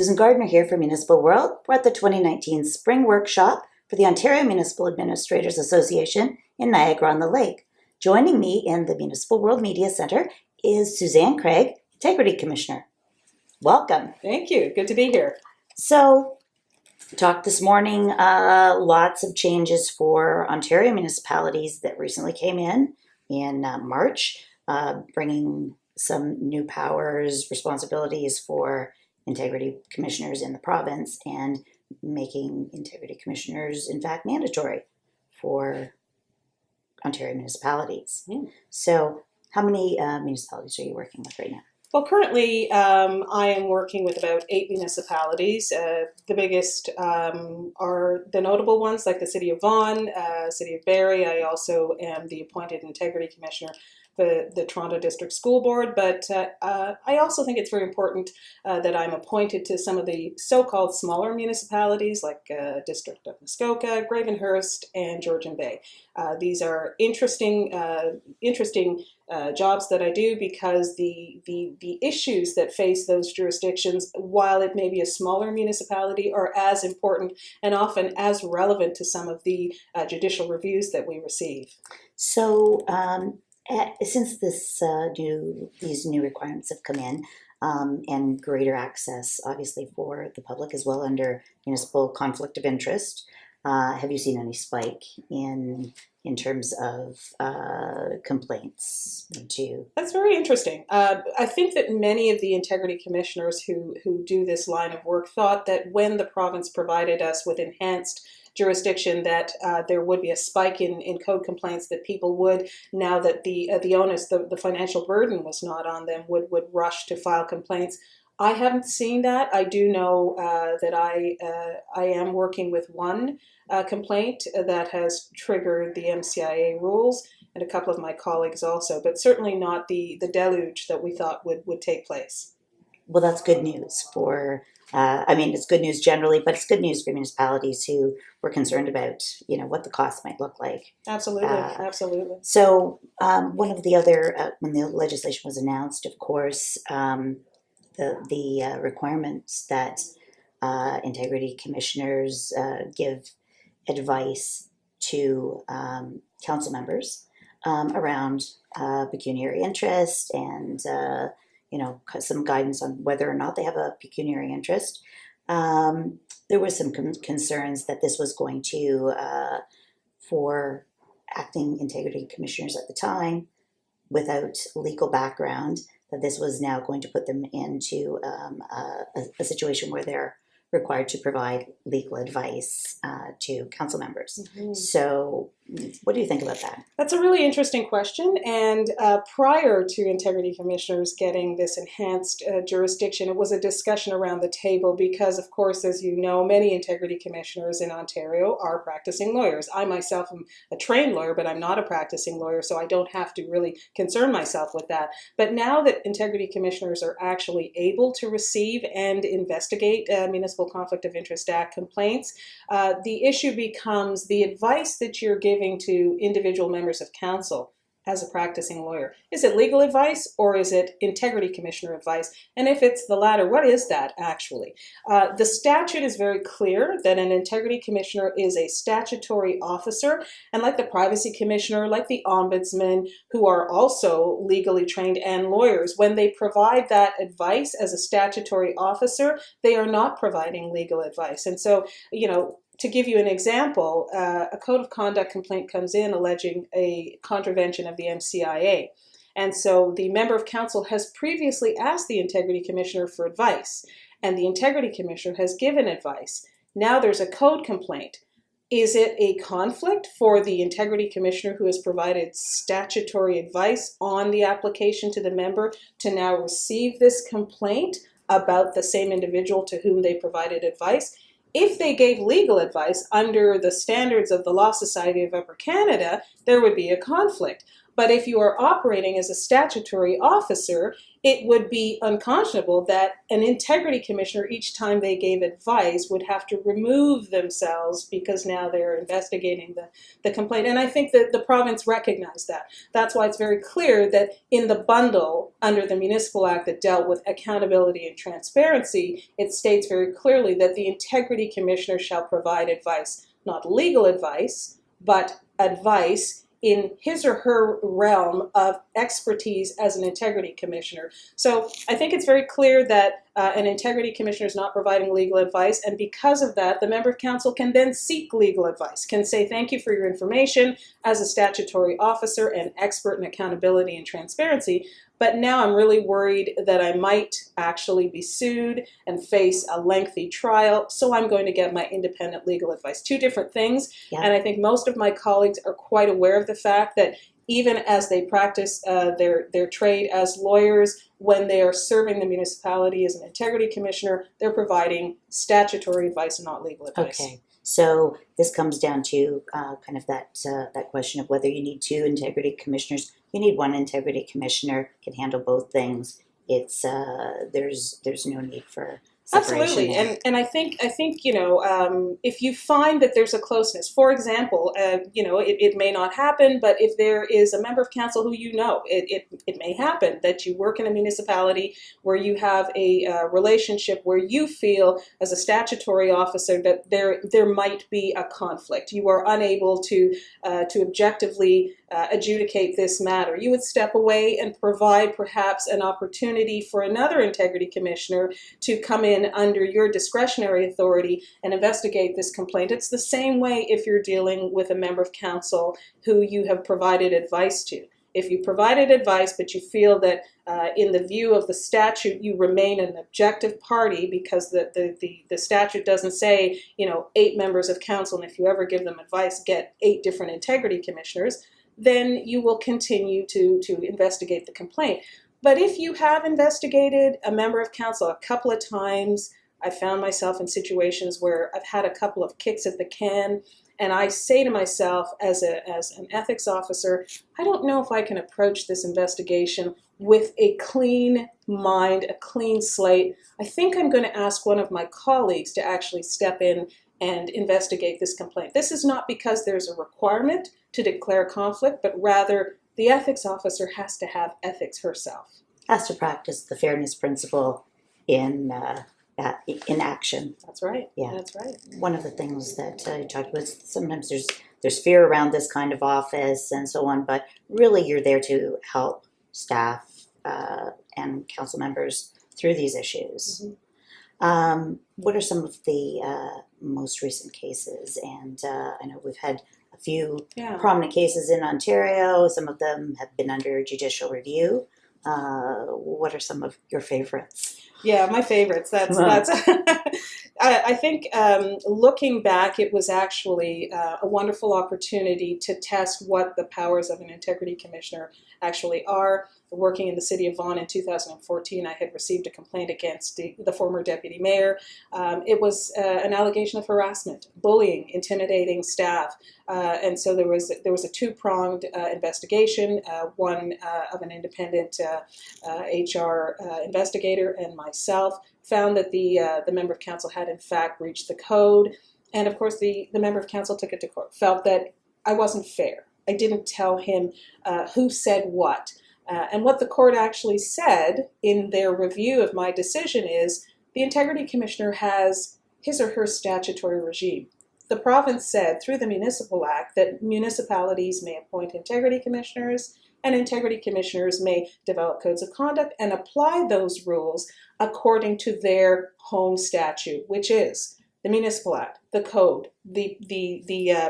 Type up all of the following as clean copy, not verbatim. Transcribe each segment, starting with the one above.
Susan Gardner here for Municipal World. We're at the 2019 Spring Workshop for the Ontario Municipal Administrators Association in Niagara-on-the-Lake. Joining me in the Municipal World Media Center is Suzanne Craig, Integrity Commissioner. Welcome. Thank you. Good to be here. So, talked this morning, lots of changes for Ontario municipalities that recently came in March, bringing some new powers, responsibilities for integrity commissioners in the province and making integrity commissioners, in fact, mandatory for Ontario municipalities. So how many municipalities are you working with right now? Well, currently I am working with about 8 municipalities. The biggest are the notable ones like the City of Vaughan, City of Barrie. I also am the appointed Integrity Commissioner for the Toronto District School Board, but I also think it's very important that I'm appointed to some of the so-called smaller municipalities like District of Muskoka, Gravenhurst, and Georgian Bay. These are interesting jobs that I do because the issues that face those jurisdictions, while it may be a smaller municipality, are as important and often as relevant to some of the judicial reviews that we receive. So since these new requirements have come in and greater access, obviously, for the public as well under municipal conflict of interest, have you seen any spike in terms of complaints? That's very interesting. I think that many of the integrity commissioners who do this line of work thought that when the province provided us with enhanced jurisdiction that there would be a spike in code complaints, that people would, now that the onus, the financial burden was not on them, would rush to file complaints. I haven't seen that. I do know that I am working with one complaint that has triggered the MCIA rules, and a couple of my colleagues also, but certainly not the deluge that we thought would take place. Well, that's good news for, it's good news generally, but it's good news for municipalities who were concerned about, what the cost might look like. Absolutely, absolutely. So one of the other, when the legislation was announced, of course, the requirements that integrity commissioners give advice to council members around pecuniary interest and some guidance on whether or not they have a pecuniary interest. There was some concerns that this was going to, for acting integrity commissioners at the time without legal background, that this was now going to put them into a situation where they're required to provide legal advice to council members. Mm-hmm. So what do you think about that? That's a really interesting question. And prior to integrity commissioners getting this enhanced jurisdiction, it was a discussion around the table because, of course, as you know, many integrity commissioners in Ontario are practicing lawyers. I myself am a trained lawyer, but I'm not a practicing lawyer, so I don't have to really concern myself with that. But now that integrity commissioners are actually able to receive and investigate Municipal Conflict of Interest Act complaints, the issue becomes the advice that you're giving to individual members of council as a practicing lawyer. Is it legal advice or is it integrity commissioner advice? And if it's the latter, what is that actually? The statute is very clear that an integrity commissioner is a statutory officer, and like the privacy commissioner, like the ombudsman, who are also legally trained and lawyers, when they provide that advice as a statutory officer, they are not providing legal advice. And so, to give you an example, a code of conduct complaint comes in alleging a contravention of the MCIA. And so the member of council has previously asked the integrity commissioner for advice, and the integrity commissioner has given advice. Now there's a code complaint. Is it a conflict for the integrity commissioner who has provided statutory advice on the application to the member to now receive this complaint about the same individual to whom they provided advice? If they gave legal advice under the standards of the Law Society of Upper Canada, there would be a conflict. But if you are operating as a statutory officer, it would be unconscionable that an integrity commissioner, each time they gave advice, would have to remove themselves because now they're investigating the complaint. And I think that the province recognized that. That's why it's very clear that in the bundle under the Municipal Act that dealt with accountability and transparency, it states very clearly that the integrity commissioner shall provide advice, not legal advice, but advice in his or her realm of expertise as an integrity commissioner. So I think it's very clear that an integrity commissioner is not providing legal advice, and because of that, the member of council can then seek legal advice, can say thank you for your information as a statutory officer and expert in accountability and transparency, but now I'm really worried that I might actually be sued and face a lengthy trial, so I'm going to get my independent legal advice. Two different things, Yeah. and I think most of my colleagues are quite aware of the fact that even as they practice their trade as lawyers, when they are serving the municipality as an integrity commissioner, they're providing statutory advice and not legal advice. Okay, so this comes down to kind of that question of whether you need two integrity commissioners. You need one integrity commissioner, can handle both things. It's there's no need for separation. Absolutely, there. and I think if you find that there's a closeness, for example, it may not happen, but if there is a member of council who it may happen that you work in a municipality where you have a relationship where you feel as a statutory officer that there might be a conflict. You are unable to objectively adjudicate this matter. You would step away and provide perhaps an opportunity for another integrity commissioner to come in under your discretionary authority and investigate this complaint. It's the same way if you're dealing with a member of council who you have provided advice to. If you provided advice but you feel that in the view of the statute you remain an objective party because the statute doesn't say 8 members of council, and if you ever give them advice get 8 different integrity commissioners, then you will continue to investigate the complaint. But if you have investigated a member of council a couple of times, I found myself in situations where I've had a couple of kicks at the can, and I say to myself as an ethics officer, I don't know if I can approach this investigation with a clean mind, a clean slate. I think I'm going to ask one of my colleagues to actually step in and investigate this complaint. This is not because there's a requirement to declare conflict, but rather the ethics officer has to have ethics herself. Has to practice the fairness principle in action. That's right. Yeah. That's right. One of the things that you talked about is sometimes there's fear around this kind of office and so on, but really you're there to help staff and council members through these issues. Mm-hmm. What are some of the most recent cases? And I know we've had a few prominent cases in Ontario. Some of them have been under judicial review. What are some of your favorites? Yeah, my favorites. That's. I think looking back, it was actually a wonderful opportunity to test what the powers of an integrity commissioner actually are. Working in the city of Vaughan in 2014, I had received a complaint against the former deputy mayor. It was an allegation of harassment, bullying, intimidating staff, and so there was a two-pronged investigation. One of an independent HR investigator and myself found that the member of council had in fact breached the code, and of course the member of council took it to court. Felt that I wasn't fair. I didn't tell him who said what. And what the court actually said in their review of my decision is the integrity commissioner has his or her statutory regime. The province said through the Municipal Act that municipalities may appoint integrity commissioners, and integrity commissioners may develop codes of conduct and apply those rules according to their home statute, which is the Municipal Act, the code, the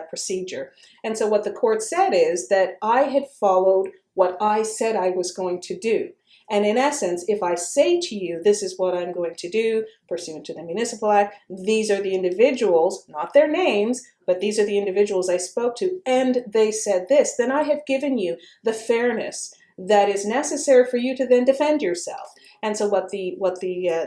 procedure. And so what the court said is that I had followed what I said I was going to do. And in essence, if I say to you, this is what I'm going to do, pursuant to the Municipal Act, these are the individuals, not their names, but these are the individuals I spoke to, and they said this, then I have given you the fairness that is necessary for you to then defend yourself. And so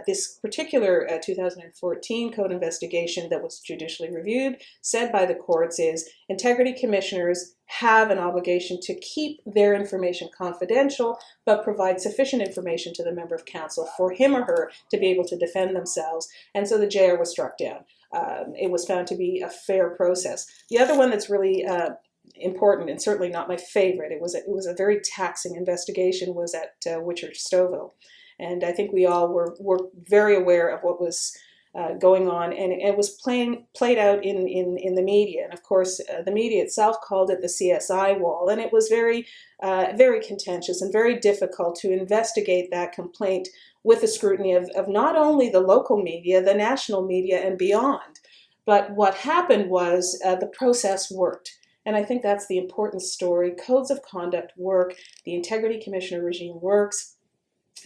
this particular 2014 code investigation that was judicially reviewed said by the courts is integrity commissioners have an obligation to keep their information confidential, but provide sufficient information to the member of council for him or her to be able to defend themselves. And so the JR was struck down. It was found to be a fair process. The other one that's really important, and certainly not my favorite, it was a very taxing investigation, was at Witcher-Stouffville. And I think we all were very aware of what was going on, and it was played out in the media. And of course, the media itself called it the CSI wall, and it was very contentious and very difficult to investigate that complaint with the scrutiny of not only the local media, the national media, and beyond. But what happened was the process worked. And I think that's the important story. Codes of conduct work. The integrity commissioner regime works.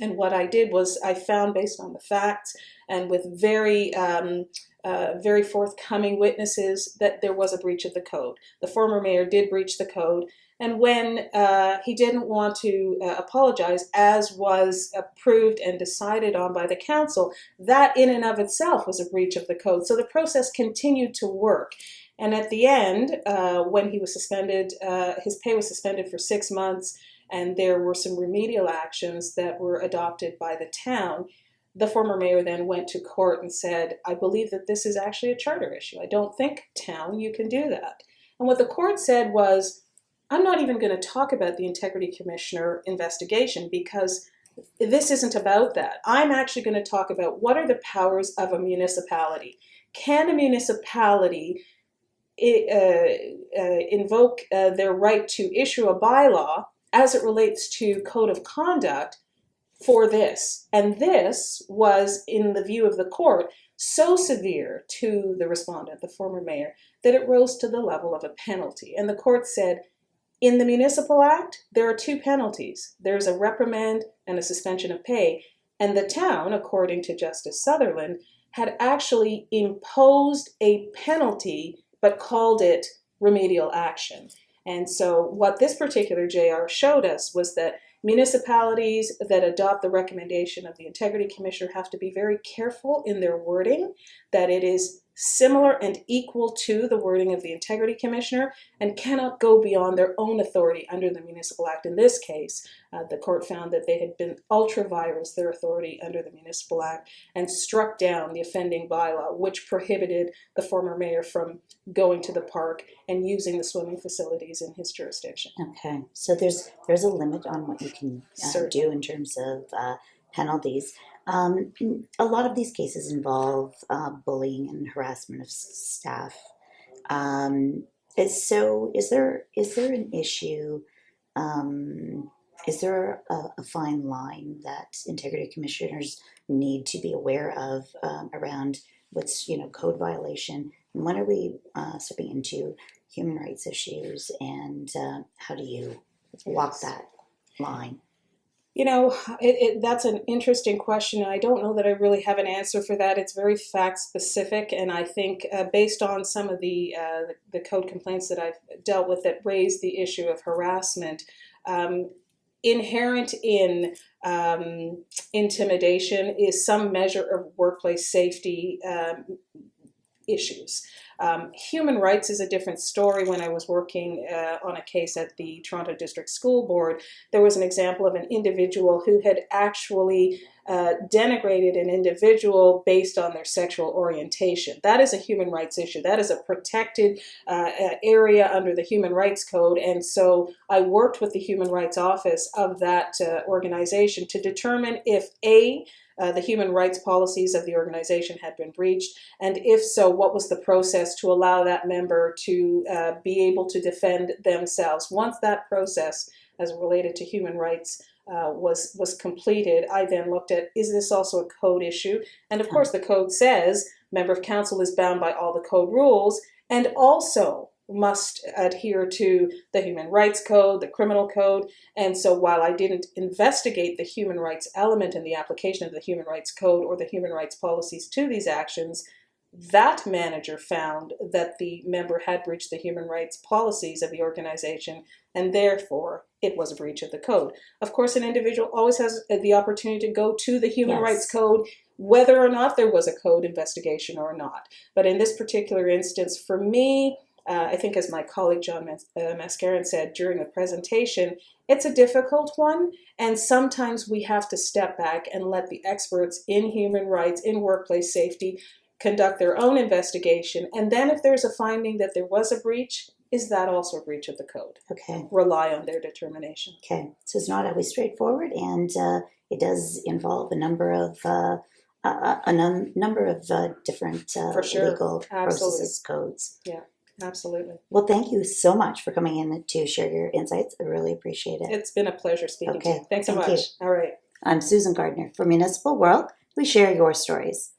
And what I did was I found, based on the facts and with very forthcoming witnesses, that there was a breach of the code. The former mayor did breach the code. And when he didn't want to apologize, as was approved and decided on by the council, that in and of itself was a breach of the code. So the process continued to work. And at the end, when he was suspended, his pay was suspended for 6 months, and there were some remedial actions that were adopted by the town. The former mayor then went to court and said, I believe that this is actually a charter issue. I don't think, town, you can do that. And what the court said was, I'm not even going to talk about the integrity commissioner investigation because this isn't about that. I'm actually going to talk about what are the powers of a municipality. Can a municipality invoke their right to issue a bylaw as it relates to code of conduct for this? And this was, in the view of the court, so severe to the respondent, the former mayor, that it rose to the level of a penalty. And the court said, in the Municipal Act, there are 2 penalties. There's a reprimand and a suspension of pay. And the town, according to Justice Sutherland, had actually imposed a penalty but called it remedial action. And so what this particular JR showed us was that municipalities that adopt the recommendation of the Integrity Commissioner have to be very careful in their wording, that it is similar and equal to the wording of the Integrity Commissioner, and cannot go beyond their own authority under the Municipal Act. In this case, the court found that they had been ultra-virus their authority under the Municipal Act and struck down the offending bylaw, which prohibited the former mayor from going to the park and using the swimming facilities in his jurisdiction. Okay, so there's a limit on what you can do in terms of penalties. A lot of these cases involve bullying and harassment of staff. So is there an issue? Is there a fine line that integrity commissioners need to be aware of around what's code violation, and when are we stepping into human rights issues, and how do you walk that line? That's an interesting question, and I don't know that I really have an answer for that. It's very fact specific, and I think based on some of the code complaints that I've dealt with that raise the issue of harassment, inherent in intimidation is some measure of workplace safety issues. Human rights is a different story. When I was working on a case at the Toronto District School Board, there was an example of an individual who had actually denigrated an individual based on their sexual orientation. That is a human rights issue. That is a protected area under the Human Rights Code. And so I worked with the Human Rights Office of that organization to determine if the human rights policies of the organization had been breached, and if so, what was the process to allow that member to be able to defend themselves. Once that process, as related to human rights, was completed, I then looked at, is this also a code issue? And of course, the code says member of council is bound by all the code rules, and also must adhere to the Human Rights Code, the Criminal Code. And so while I didn't investigate the human rights element in the application of the Human Rights Code or the human rights policies to these actions, that manager found that the member had breached the human rights policies of the organization, and therefore it was a breach of the code. Of course, an individual always has the opportunity to go to the human rights code, whether or not there was a code investigation or not. But in this particular instance, for me, I think as my colleague John Mascarin said during the presentation, it's a difficult one, and sometimes we have to step back and let the experts in human rights, in workplace safety, conduct their own investigation, and then if there's a finding that there was a breach, is that also a breach of the code? Okay. Rely on their determination. Okay. So it's not always straightforward, and it does involve a number of different For sure. legal processes, codes. Yeah, absolutely. Well, thank you so much for coming in to share your insights. I really appreciate it. It's been a pleasure speaking to you. Thanks so Thank much. you. All right. I'm Susan Gardner for Municipal World. We share your stories.